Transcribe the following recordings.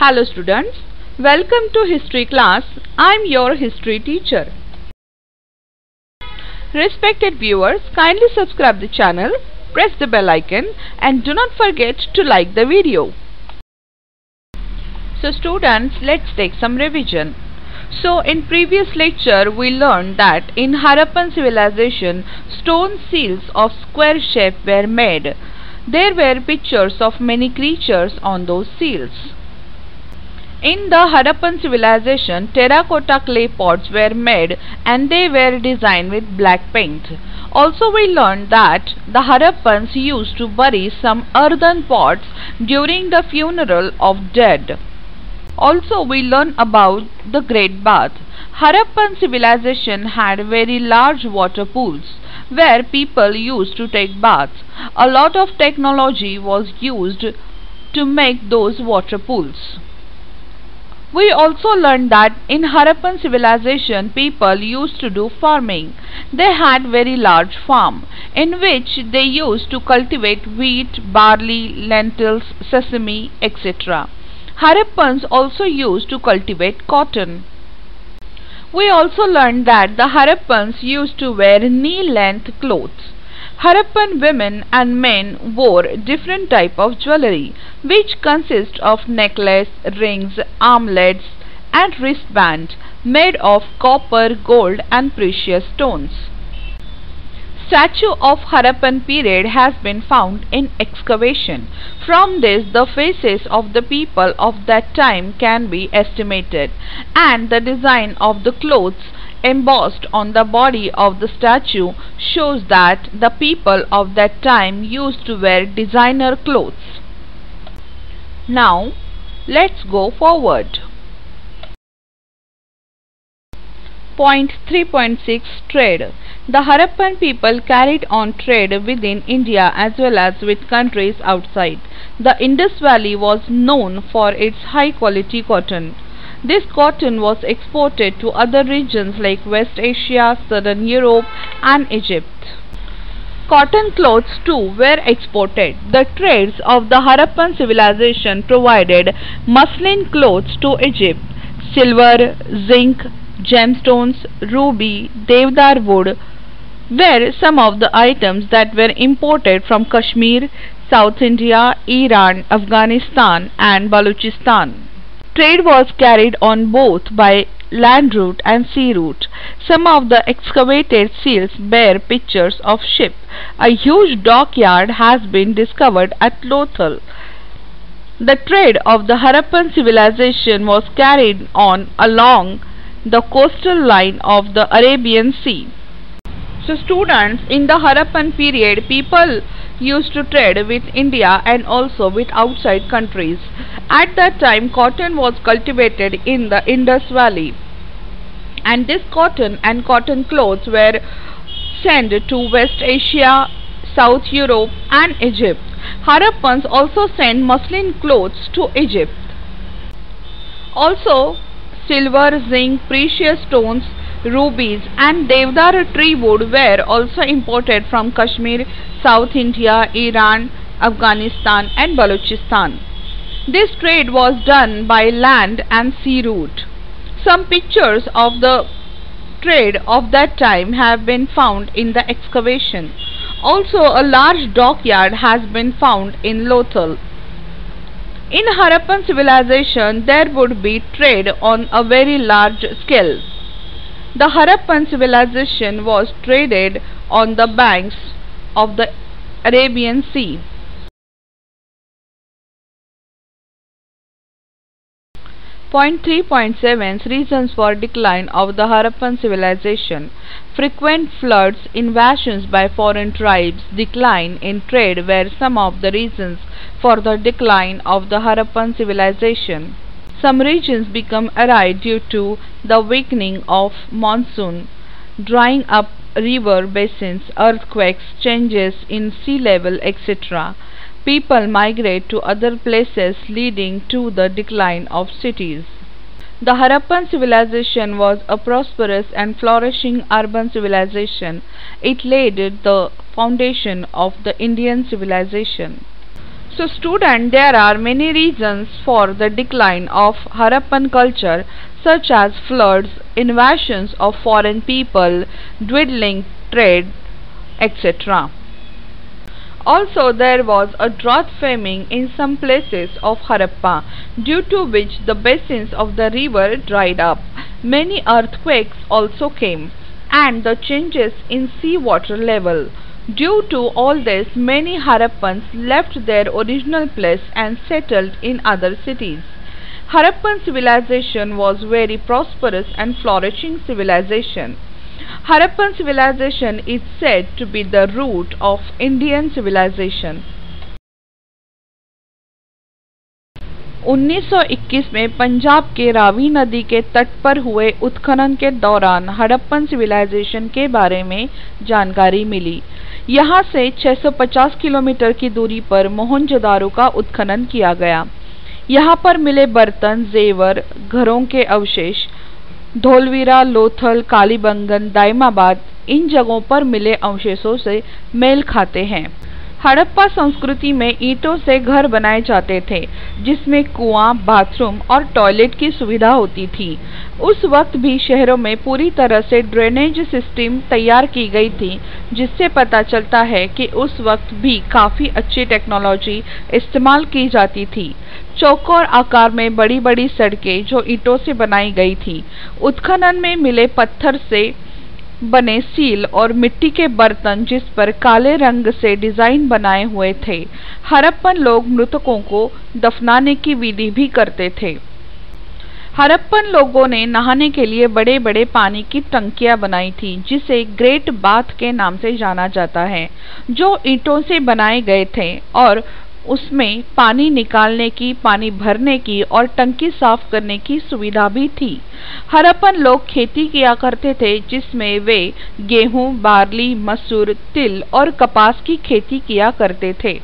Hello students, welcome to history class. I am your history teacher. Respected viewers, kindly subscribe the channel, press the bell icon and do not forget to like the video. So students, let's take some revision. So in previous lecture we learned that in Harappan civilization stone seals of square shape were made. There were pictures of many creatures on those seals. In the Harappan civilization, terracotta clay pots were made and they were designed with black paint. Also we learned that the Harappans used to bury some earthen pots during the funeral of dead. Also we learn about the Great Bath. Harappan civilization had very large water pools where people used to take baths. A lot of technology was used to make those water pools. We also learned that in Harappan civilization people used to do farming. They had very large farm in which they used to cultivate wheat, barley, lentils, sesame, etc. Harappans also used to cultivate cotton. We also learned that the Harappans used to wear knee-length clothes. Harappan women and men wore different type of jewelry, which consist of necklace, rings, armlets and wristband made of copper, gold and precious stones. Statue of Harappan period has been found in excavation. From this, the faces of the people of that time can be estimated, and the design of the clothes embossed on the body of the statue shows that the people of that time used to wear designer clothes. Now, let's go forward. Point 3.6 Trade. The Harappan people carried on trade within India as well as with countries outside. The Indus Valley was known for its high quality cotton. This cotton was exported to other regions like West Asia, Southern Europe and Egypt. Cotton clothes too were exported. The trades of the Harappan civilization provided muslin clothes to Egypt. Silver, zinc, gemstones, ruby, devdar wood were some of the items that were imported from Kashmir, South India, Iran, Afghanistan and Balochistan. Trade was carried on both by land route and sea route. Some of the excavated seals bear pictures of ships. A huge dockyard has been discovered at Lothal. The trade of the Harappan civilization was carried on along the coastal line of the Arabian Sea. So students, in the Harappan period, people used to trade with India and also with outside countries. At that time, cotton was cultivated in the Indus Valley, and this cotton and cotton clothes were sent to West Asia, South Europe and Egypt. Harappans also sent muslin clothes to Egypt. Also, silver, zinc, precious stones, rubies and devdar tree wood were also imported from Kashmir, South India, Iran, Afghanistan and Balochistan. This trade was done by land and sea route. Some pictures of the trade of that time have been found in the excavation. Also, a large dockyard has been found in Lothal. In Harappan civilization, there would be trade on a very large scale. The Harappan civilization was traded on the banks of the Arabian Sea. Point 3.7 Reasons for decline of the Harappan civilization. Frequent floods, invasions by foreign tribes, decline in trade were some of the reasons for the decline of the Harappan civilization. Some regions become arid due to the weakening of monsoon, drying up river basins, earthquakes, changes in sea level, etc. People migrate to other places, leading to the decline of cities. The Harappan civilization was a prosperous and flourishing urban civilization. It laid the foundation of the Indian civilization. So student, there are many reasons for the decline of Harappan culture, such as floods, invasions of foreign people, dwindling trade, etc. Also, there was a drought famine in some places of Harappa, due to which the basins of the river dried up. Many earthquakes also came, and the changes in sea water level. Due to all this, many Harappans left their original place and settled in other cities. Harappan civilization was very prosperous and flourishing civilization. Harappan civilization is said to be the root of Indian civilization. 1921 में पंजाब के रावी नदी के तट पर हुए उत्खनन के दौरान हड़प्पन सिविलाइजेशन के बारे में जानकारी मिली। यहाँ से 650 किलोमीटर की दूरी पर मोहनजोदारो का उत्खनन किया गया। यहाँ पर मिले बर्तन, जेवर, घरों के अवशेष धोलवीरा, लोथल, कालीबंगन, दाइमाबाद इन जगहों पर मिले अवशेषों से मेल खाते हैं। हड़प्पा संस्कृति में ईंटों से घर बनाए जाते थे, जिसमें कुआं, बाथरूम और टॉयलेट की सुविधा होती थी। उस वक्त भी शहरों में पूरी तरह से ड्रेनेज सिस्टम तैयार की गई थी, जिससे पता चलता है कि उस वक्त भी काफी अच्छी टेक्नोलॉजी इस्तेमाल की जाती थी। चौकोर आकार में बड़ी बड़ी सड़कें जो ईंटों से बनाई गई थी। उत्खनन में मिले पत्थर से बने सील और मिट्टी के बर्तन जिस पर काले रंग से डिजाइन बनाए हुए थे। हड़प्पन लोग मृतकों को दफनाने की विधि भी करते थे। हड़प्पन लोगों ने नहाने के लिए बड़े बड़े पानी की टंकियां बनाई थी, जिसे ग्रेट बाथ के नाम से जाना जाता है, जो ईंटों से बनाए गए थे और उसमें पानी निकालने की, पानी भरने की और टंकी साफ करने की सुविधा भी थी। हड़प्पन लोग खेती किया करते थे, जिसमें वे गेहूं, बार्ली, मसूर, तिल और कपास की खेती किया करते थे।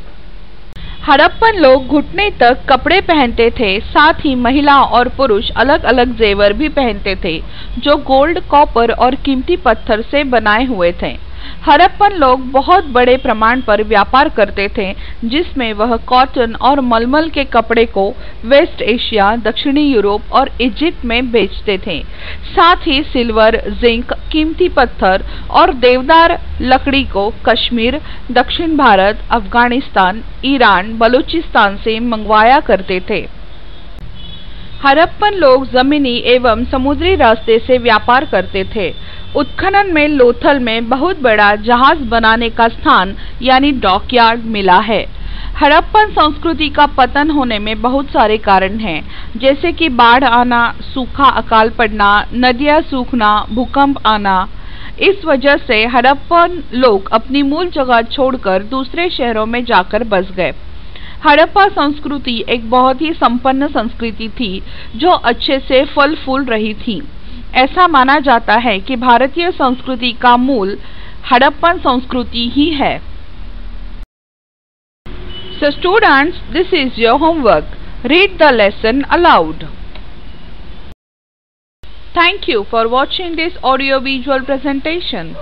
हड़प्पन लोग घुटने तक कपड़े पहनते थे, साथ ही महिला और पुरुष अलग अलग जेवर भी पहनते थे, जो गोल्ड, कॉपर और कीमती पत्थर से बनाए हुए थे। हड़प्पन लोग बहुत बड़े प्रमाण पर व्यापार करते थे, जिसमें वह कॉटन और मलमल के कपड़े को वेस्ट एशिया, दक्षिणी यूरोप और इजिप्ट में बेचते थे। साथ ही सिल्वर, जिंक, कीमती पत्थर और देवदार लकड़ी को कश्मीर, दक्षिण भारत, अफगानिस्तान, ईरान, बलूचिस्तान से मंगवाया करते थे। हड़प्पन लोग जमीनी एवं समुद्री रास्ते से व्यापार करते थे। उत्खनन में लोथल में बहुत बड़ा जहाज बनाने का स्थान यानी डॉकयार्ड मिला है। हड़प्पन संस्कृति का पतन होने में बहुत सारे कारण हैं, जैसे कि बाढ़ आना, सूखा, अकाल पड़ना, नदियां सूखना, भूकंप आना। इस वजह से हड़प्पन लोग अपनी मूल जगह छोड़कर दूसरे शहरों में जाकर बस गए। हड़प्पा संस्कृति एक बहुत ही संपन्न संस्कृति थी, जो अच्छे से फल फूल रही थी। ऐसा माना जाता है कि भारतीय संस्कृति का मूल हड़प्पन संस्कृति ही है। So students, this is your homework. Read the lesson aloud. Thank you for watching this audio visual presentation.